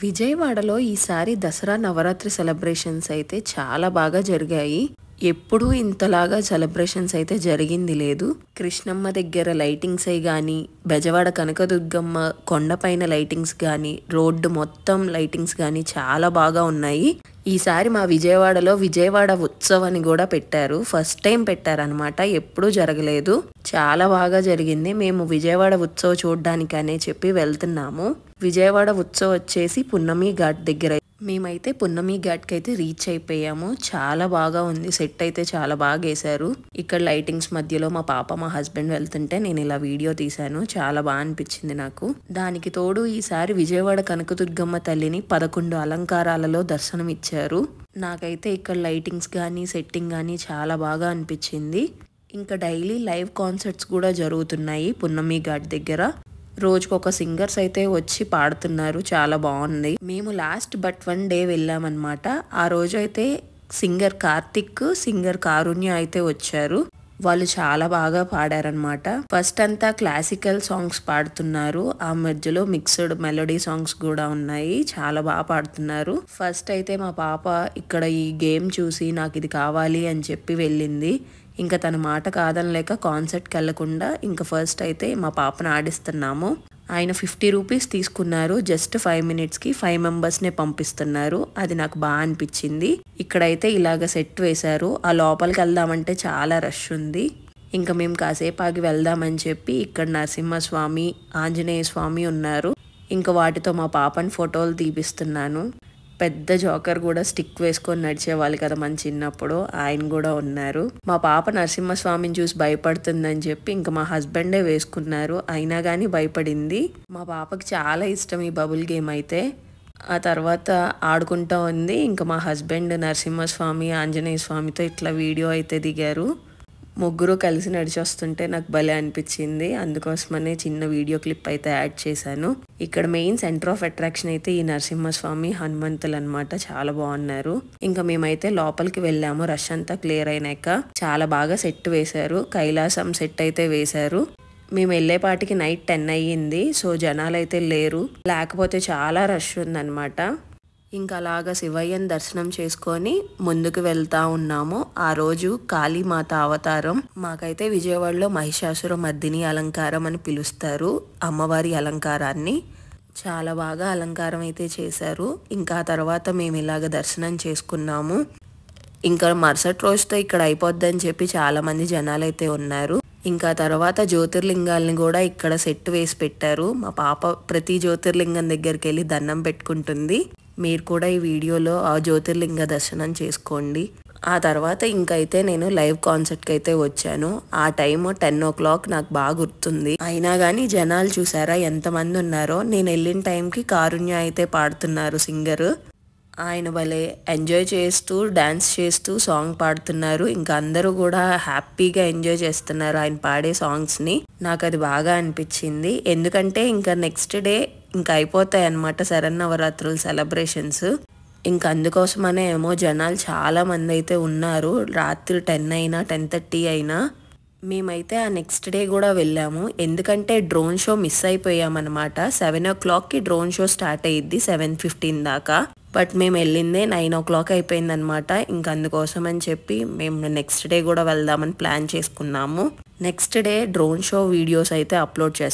విజయవాడలో ఈసారి దసరా నవరాత్రి సెలబ్రేషన్స్ అయితే చాలా బాగా జరిగాయి. ఎప్పుడూ ఇంతలాగా సెలబ్రేషన్స్ అయితే జరిగింది లేదు. కృష్ణమ్మ దగ్గర లైటింగ్స్ అయి గాని, బెజవాడ కనకదుర్గమ్మ కొండపైన లైటింగ్స్ గాని, రోడ్డు మొత్తం లైటింగ్స్ గాని చాలా బాగా ఉన్నాయి. ఈసారి మా విజయవాడలో విజయవాడ ఉత్సవ్ అని కూడా పెట్టారు. ఫస్ట్ టైం పెట్టారనమాట, ఎప్పుడూ జరగలేదు. చాలా బాగా జరిగింది. మేము విజయవాడ ఉత్సవ్ చూడడానికి అనే చెప్పి వెళ్తున్నాము. విజయవాడ ఉత్సవ్ వచ్చేసి పున్నమి ఘాట్ దగ్గర. మేమైతే పున్నమి ఘాట్కి అయితే రీచ్ అయిపోయాము. చాలా బాగా ఉంది, సెట్ అయితే చాలా బాగా వేశారు. ఇక్కడ లైటింగ్స్ మధ్యలో మా పాప మా హస్బెండ్ వెళ్తుంటే నేను ఇలా వీడియో తీశాను. చాలా బాగా అనిపించింది నాకు. దానికి తోడు ఈసారి విజయవాడ కనకదుర్గమ్మ తల్లిని 11 అలంకారాలలో దర్శనం ఇచ్చారు. నాకైతే ఇక్కడ లైటింగ్స్ కానీ సెట్టింగ్ కానీ చాలా బాగా అనిపించింది. ఇంకా డైలీ లైవ్ కాన్సర్ట్స్ కూడా జరుగుతున్నాయి పున్నమి ఘాట్ దగ్గర. రోజుకొక సింగర్స్ అయితే వచ్చి పాడుతున్నారు. చాలా బాగుంది. మేము లాస్ట్ బట్ 1 డే వెళ్ళామన్నమాట. ఆ రోజు అయితే సింగర్ కార్తిక్, సింగర్ కారుణ్య అయితే వచ్చారు. వాళ్ళు చాలా బాగా పాడారనమాట. ఫస్ట్ అంతా క్లాసికల్ సాంగ్స్ పాడుతున్నారు. ఆ మధ్యలో మిక్స్డ్ మెలోడీ సాంగ్స్ కూడా ఉన్నాయి. చాలా బాగా పాడుతున్నారు. ఫస్ట్ అయితే మా పాప ఇక్కడ ఈ గేమ్ చూసి నాకు ఇది కావాలి అని చెప్పి వెళ్ళింది. ఇంకా తన మాట కాదనలేక కాన్సర్ట్కి వెళ్లకుండా ఇంకా ఫస్ట్ అయితే మా పాపను ఆడిస్తున్నాము. ఆయన 50 రూపీస్ తీసుకున్నారు. జస్ట్ 5 మినిట్స్కి 5 మెంబర్స్నే పంపిస్తున్నారు. అది నాకు బాగా అనిపించింది. ఇక్కడైతే ఇలాగ సెట్ వేశారు. ఆ లోపలికి వెళ్దామంటే చాలా రష్ ఉంది. ఇంకా మేము కాసేపు ఆగి వెళ్దామని చెప్పి ఇక్కడ నరసింహస్వామి, ఆంజనేయ స్వామి ఉన్నారు. ఇంకా వాటితో మా పాపని ఫోటోలు తీపిస్తున్నాను. పెద్ద జోకర్ కూడా స్టిక్ వేసుకొని నడిచేవాళ్ళు కదా మన చిన్నప్పుడు, ఆయన కూడా ఉన్నారు. మా పాప నరసింహస్వామిని చూసి భయపడుతుందని చెప్పి ఇంకా మా హస్బెండే వేసుకున్నారు. అయినా కానీ భయపడింది. మా పాపకి చాలా ఇష్టం ఈ బబుల్ గేమ్ అయితే. ఆ తర్వాత ఆడుకుంటూ ఉంది. ఇంకా మా హస్బెండ్ నరసింహస్వామి, ఆంజనేయ స్వామితో ఇట్లా వీడియో అయితే దిగారు. ముగ్గురు కలిసి నడిచి వస్తుంటే నాకు భలే అనిపించింది. అందుకోసమనే చిన్న వీడియో క్లిప్ అయితే యాడ్ చేశాను. ఇక్కడ మెయిన్ సెంటర్ ఆఫ్ అట్రాక్షన్ అయితే ఈ నరసింహస్వామి, హనుమంతులు అనమాట. చాలా బాగున్నారు. ఇంకా మేమైతే లోపలికి వెళ్ళాము. రష్ అంతా క్లియర్ అయినాక చాలా బాగా సెట్ వేశారు. కైలాసం సెట్ అయితే వేశారు. మేము వెళ్ళేపాటికి నైట్ 10 అయ్యింది. సో జనాలు అయితే లేరు, లేకపోతే చాలా రష్ ఉందన్నమాట. ఇంకా అలాగా శివయ్యని దర్శనం చేసుకొని ముందుకు వెళ్తా ఉన్నాము. ఆ రోజు కాళీమాత అవతారం. మాకైతే విజయవాడలో మహిషాసుర మర్దిని అలంకారం అని పిలుస్తారు అమ్మవారి అలంకారాన్ని. చాలా బాగా అలంకారం అయితే చేశారు. ఇంకా ఆ తర్వాత మేము ఇలాగ దర్శనం చేసుకున్నాము. ఇంకా మరుసటి రోజుతో ఇక్కడ అయిపోద్దని చెప్పి చాలా మంది జనాలు అయితే ఉన్నారు. ఇంకా తర్వాత జ్యోతిర్లింగాల్ని కూడా ఇక్కడ సెట్ వేసి పెట్టారు. మా పాప ప్రతి జ్యోతిర్లింగం దగ్గరికి వెళ్ళి దండం పెట్టుకుంటుంది. మీరు కూడా ఈ వీడియోలో ఆ జ్యోతిర్లింగ దర్శనం చేసుకోండి. ఆ తర్వాత ఇంకైతే నేను లైవ్ కాన్సర్ట్కి అయితే వచ్చాను. ఆ టైం 10 o'clock నాకు బాగా గుర్తుంది. అయినా కానీ జనాలు చూసారా ఎంతమంది ఉన్నారో. నేను వెళ్ళిన టైంకి కారుణ్య అయితే పాడుతున్నారు సింగర్. ఆయన భలే ఎంజాయ్ చేస్తూ డాన్స్ చేస్తూ సాంగ్ పాడుతున్నారు. ఇంకా అందరూ కూడా హ్యాపీగా ఎంజాయ్ చేస్తున్నారు ఆయన పాడే సాంగ్స్ని. నాకు అది బాగా అనిపించింది. ఎందుకంటే ఇంకా నెక్స్ట్ డే ఇంకా అయిపోతాయి అన్నమాట శరన్నవరాత్రుల సెలబ్రేషన్స్. ఇంకా అందుకోసమనే ఏమో జనాలు చాలా మంది అయితే ఉన్నారు. రాత్రి 10 అయినా 10:30 అయినా. మేమైతే ఆ నెక్స్ట్ డే కూడా వెళ్ళాము. ఎందుకంటే డ్రోన్ షో మిస్ అయిపోయామన్నమాట. 7 o'clockకి డ్రోన్ షో స్టార్ట్ అయ్యిద్ది 7:15 దాకా. బట్ మేము వెళ్ళిందే 9 o'clock అయిపోయింది అనమాట. ఇంకా అందుకోసం అని చెప్పి మేము నెక్స్ట్ డే కూడా వెళ్దామని ప్లాన్ చేసుకున్నాము. Next day drone show videos అయితే అప్లోడ్ చేస్తాం.